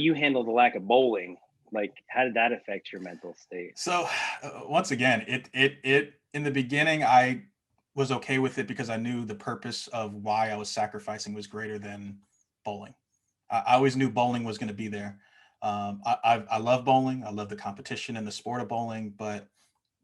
you handle the lack of bowling? Like, how did that affect your mental state? So once again, it in the beginning, I was okay with it because I knew the purpose of why I was sacrificing was greater than bowling. I always knew bowling was going to be there. I love bowling. I love the competition and the sport of bowling, but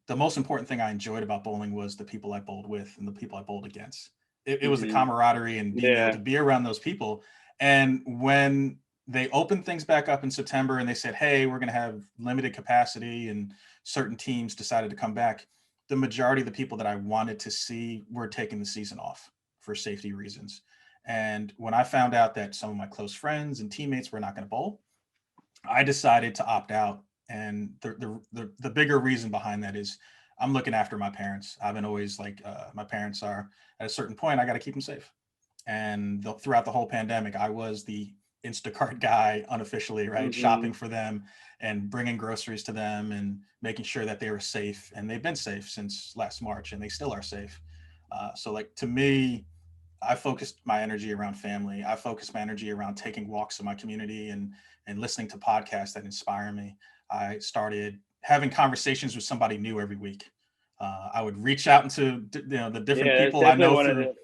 the most important thing I enjoyed about bowling was the people I bowled with and the people I bowled against. It was the Hmm. camaraderie and being able to Yeah. be around those people. And when they opened things back up in September and they said, hey, we're going to have limited capacity and certain teams decided to come back, the majority of the people that I wanted to see were taking the season off for safety reasons. And when I found out that some of my close friends and teammates were not going to bowl, I decided to opt out. And the bigger reason behind that is I'm looking after my parents. I've been always like, my parents are at a certain point, I got to keep them safe. And throughout the whole pandemic, I was the Instacart guy unofficially, right? Hmm. Shopping for them and bringing groceries to them and making sure that they were safe. And they've been safe since last March and they still are safe. So, like, to me, I focused my energy around family. I focused my energy around taking walks in my community and listening to podcasts that inspire me. I started having conversations with somebody new every week. I would reach out into the different Yeah, that's people I definitely know one of through the.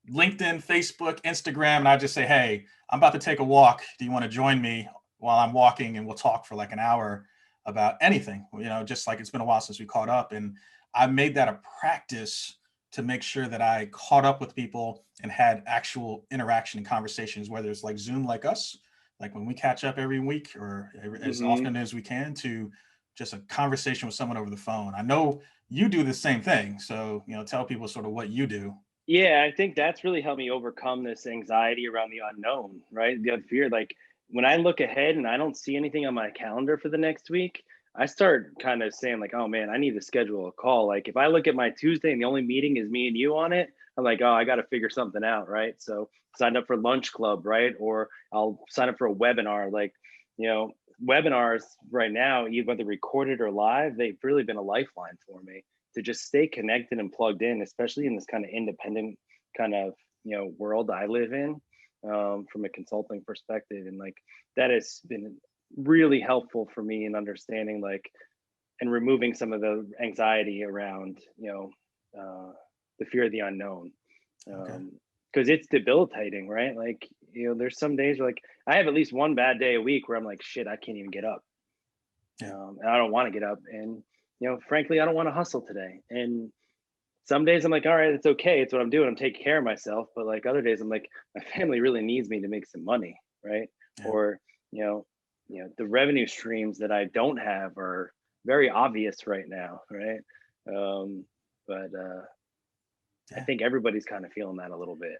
LinkedIn, Facebook, Instagram, and I just say, "Hey, I'm about to take a walk. Do you want to join me while I'm walking, and we'll talk for like an hour about anything?" Just like it's been a while since we caught up, and I made that a practice to make sure that I caught up with people and had actual interaction and conversations, whether it's like Zoom, like us, like when we catch up every week or as Hmm. often as we can, to just a conversation with someone over the phone. I know you do the same thing, so tell people sort of what you do. Yeah, I think that's really helped me overcome this anxiety around the unknown, right? The fear. Like, when I look ahead and I don't see anything on my calendar for the next week, I start kind of saying, like, oh man, I need to schedule a call. Like, if I look at my Tuesday and the only meeting is me and you on it, I'm like, oh, I got to figure something out, right? So sign up for lunch club, right? Or I'll sign up for a webinar. Like, you know, webinars right now, whether recorded or live, they've really been a lifeline for me to just stay connected and plugged in, especially in this kind of independent kind of world I live in, from a consulting perspective, and like that has been really helpful for me in understanding like and removing some of the anxiety around the fear of the unknown, Okay. because it's debilitating, right? Like, there's some days where like I have at least one bad day a week where I'm like, shit, I can't even get up, Yeah. and I don't want to get up, and frankly, I don't want to hustle today. And some days I'm like, all right, it's okay. It's what I'm doing. I'm taking care of myself. But like other days, I'm like, my family really needs me to make some money, right? Yeah. Or you know, the revenue streams that I don't have are very obvious right now, right? Um, but I Yeah. think everybody's kind of feeling that a little bit,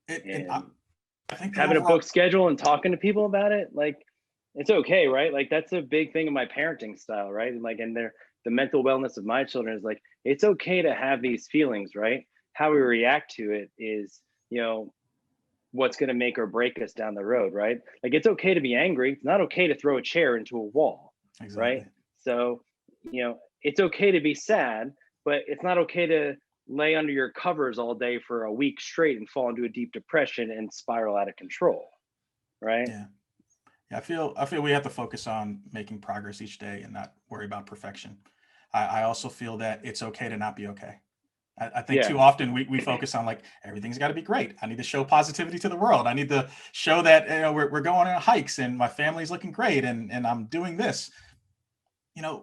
And and I think the having a overall, book schedule and talking to people about it, like it's okay, right? Like that's a big thing in my parenting style, right? And like, and their the mental wellness of my children is like it's okay to have these feelings, right? How we react to it is, you know, what's going to make or break us down the road, right? Like it's okay to be angry. It's not okay to throw a chair into a wall, right? exactly. So, it's okay to be sad, but it's not okay to lay under your covers all day for a week straight and fall into a deep depression and spiral out of control, right? Yeah. Yeah. I feel we have to focus on making progress each day and not worry about perfection. I also feel that it's okay to not be okay. I think Yeah. too often we focus on like everything's got to be great. I need to show positivity to the world. I need to show that we're going on hikes and my family's looking great and I'm doing this.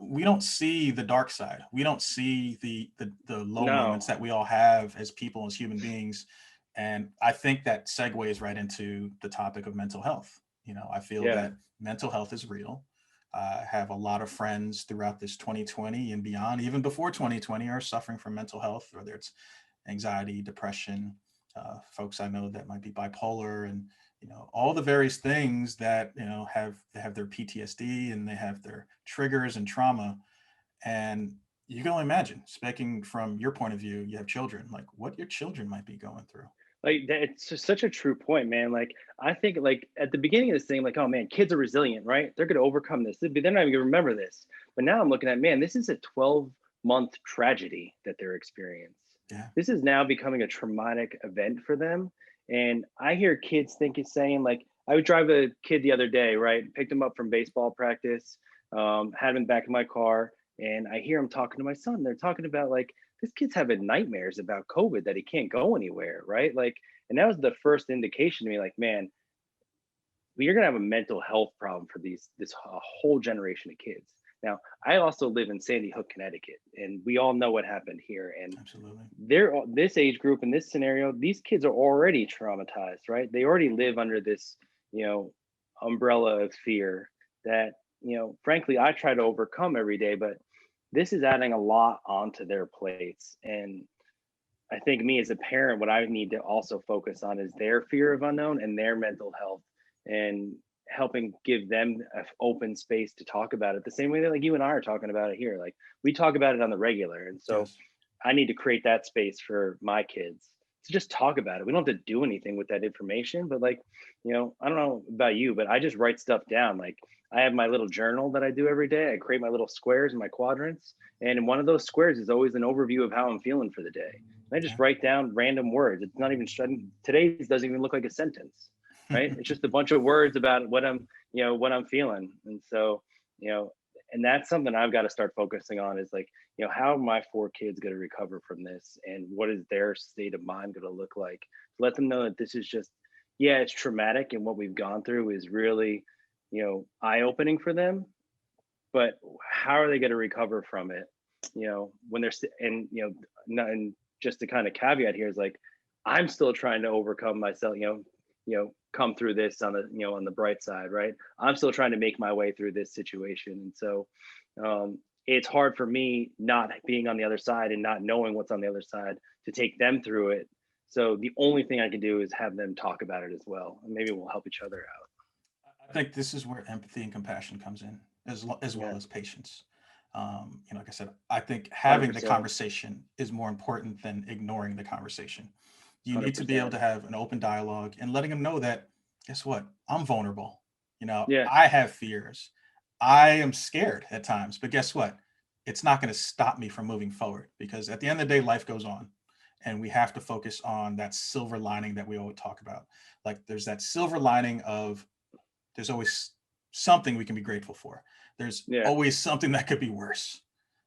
We don't see the dark side. We don't see the low moments No. that we all have as people, as human beings. And I think that segues right into the topic of mental health. I feel Yeah. that mental health is real. I have a lot of friends throughout this 2020 and beyond, even before 2020, are suffering from mental health, whether it's anxiety, depression, folks I know that might be bipolar, and all the various things that have their PTSD and they have their triggers and trauma. And you can only imagine, speaking from your point of view, you have children, like what your children might be going through. Like that, it's just such a true point, man. Like I think like at the beginning of this thing, like, oh man, kids are resilient, right? They're gonna overcome this. They're not even gonna remember this. But now I'm looking at, man, this is a 12-month tragedy that they're experiencing. Yeah. This is now becoming a traumatic event for them. And I hear kids saying, like, I would drive a kid the other day, right? Picked him up from baseball practice, had him back in my car, and I hear him talking to my son. They're talking about like this kid's having nightmares about COVID that he can't go anywhere, right? Like, and that was the first indication to me, like, man, you're gonna have a mental health problem for this whole generation of kids. Now, I also live in Sandy Hook, Connecticut, and we all know what happened here. And Absolutely. this age group in this scenario, these kids are already traumatized, right? They already live under this, you know, umbrella of fear that, frankly, I try to overcome every day, but this is adding a lot onto their plates. And I think me as a parent, what I need to also focus on is their fear of unknown and their mental health, and helping give them an open space to talk about it the same way that like you and I are talking about it here. Like we talk about it on the regular. And so Yes. I need to create that space for my kids to just talk about it. We don't have to do anything with that information, but like, I don't know about you, but I just write stuff down. Like I have my little journal that I do every day. I create my little squares and my quadrants. And in one of those squares is always an overview of how I'm feeling for the day. And I just Yeah. write down random words. It's not even, today's doesn't even look like a sentence, right? It's just a bunch of words about what I'm feeling. And so, you know, and that's something I've got to start focusing on is like, how are my four kids going to recover from this, and what is their state of mind going to look like? Let them know that this is just, yeah, it's traumatic, and what we've gone through is really, eye opening for them. But how are they going to recover from it? When they're and and just to kind of caveat here is like, I'm still trying to overcome myself. Come through this on the on the bright side, right? I'm still trying to make my way through this situation, and so it's hard for me not being on the other side and not knowing what's on the other side to take them through it. So the only thing I can do is have them talk about it as well, and maybe we'll help each other out. I think this is where empathy and compassion comes in, as Yeah, well as patience. Like I said, I think one hundred having the percent, conversation is more important than ignoring the conversation. You one hundred need to be able percent. to have an open dialogue and letting them know that, guess what? I'm vulnerable. Yeah, I have fears. I am scared at times, but guess what? It's not going to stop me from moving forward, because at the end of the day, life goes on, and we have to focus on that silver lining that we always talk about. Like there's that silver lining of, there's always something we can be grateful for. There's yeah, always something that could be worse.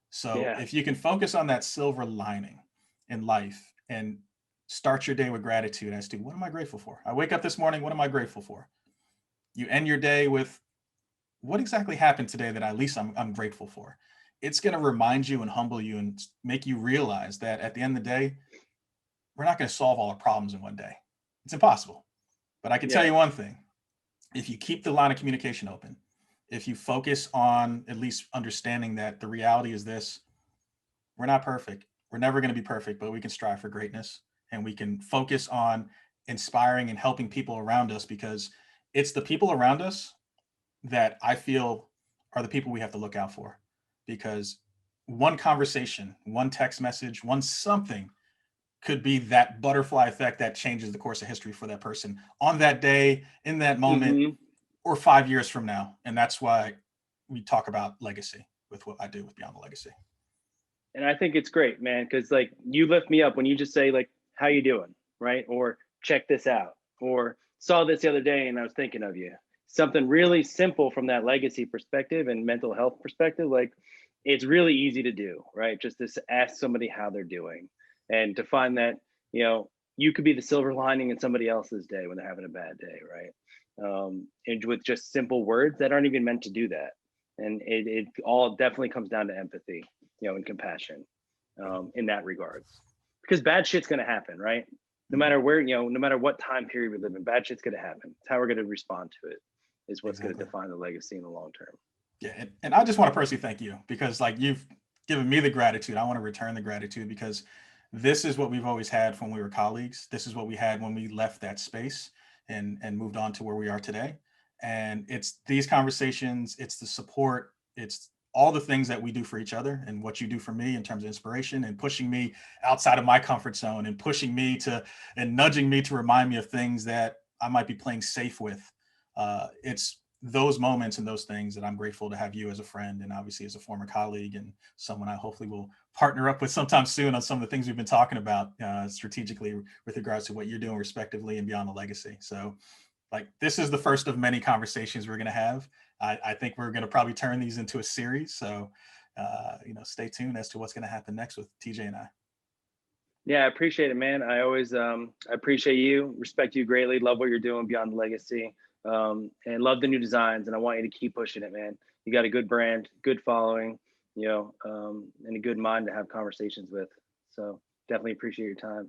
So yeah, if you can focus on that silver lining in life and start your day with gratitude as to, what am I grateful for? I wake up this morning, what am I grateful for? You end your day with, what exactly happened today that at least I'm grateful for? It's going to remind you and humble you and make you realize that at the end of the day, we're not going to solve all our problems in one day. It's impossible. But I can tell yeah, you one thing: if you keep the line of communication open, if you focus on at least understanding that the reality is this, we're not perfect. We're never going to be perfect, but we can strive for greatness, and we can focus on inspiring and helping people around us, because it's the people around us that I feel are the people we have to look out for. Because one conversation, one text message, one something could be that butterfly effect that changes the course of history for that person on that day, in that moment, hmm or 5 years from now. And that's why we talk about legacy with what I do with Beyond the Legacy. and I think it's great, man, because like you lift me up when you just say like, "How you doing?" Right? Or check this out, or saw this the other day and I was thinking of you. Something really simple from that legacy perspective and mental health perspective, like it's really easy to do, right? Just to ask somebody how they're doing, and to find that you could be the silver lining in somebody else's day when they're having a bad day, right? And with just simple words that aren't even meant to do that, and it all definitely comes down to empathy, and compassion, in that regards, because bad shit's going to happen, right? No Mhm. matter where, no matter what time period we live in, bad shit's going to happen. It's how we're going to respond to it is what's going to Exactly. define the legacy in the long term. Yeah. And I just want to personally thank you, because like you've given me the gratitude. I want to return the gratitude, because this is what we've always had when we were colleagues. This is what we had when we left that space and moved on to where we are today. And it's these conversations, it's the support, it's all the things that we do for each other, and what you do for me in terms of inspiration and pushing me outside of my comfort zone, and pushing me to, and nudging me to remind me of things that I might be playing safe with. It's those moments and those things that I'm grateful to have you as a friend, and obviously as a former colleague, and someone I hopefully will partner up with sometime soon on some of the things we've been talking about strategically with regards to what you're doing respectively and Beyond the Legacy. So like this is the first of many conversations we're going to have. I think we're going to probably turn these into a series. So, stay tuned as to what's going to happen next with TJ and I. Yeah, I appreciate it, man. I always I appreciate you, respect you greatly, love what you're doing beyond the legacy, and love the new designs. And I want you to keep pushing it, man. You got a good brand, good following, and a good mind to have conversations with. So definitely appreciate your time.